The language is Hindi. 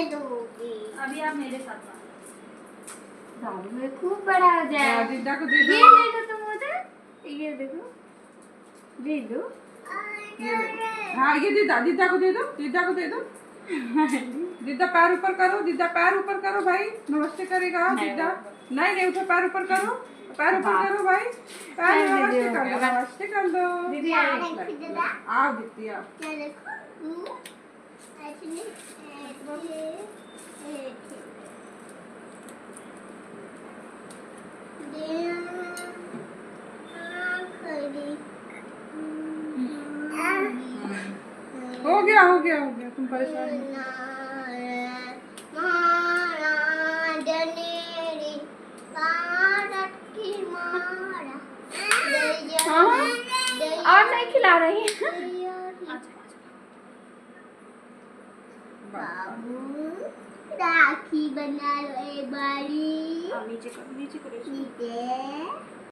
दोगी। अभी आप मेरे साथ बात। बाबू में खूब बड़ा हो जाए। दीदा को दे दो। ये देखो तुम उधर, ये देखो, दे दो। हाँ ये दीदा को दे दो, दीदा को दे दो। दीदा पैर ऊपर करो, दीदा पैर ऊपर करो भाई, नमस्ते करेगा दीदा। नहीं नहीं उठो, पैर ऊपर करो, पैर ऊपर करो भाई, पैर नमस्ते कर दो, नमस्ते कर दो दीदी आओ दीदी आओ। हो गया तुम परेशान और नहीं खिला रही है। बाबू राखी बना लो एक बारी। नीचे करो, नीचे करो। नीचे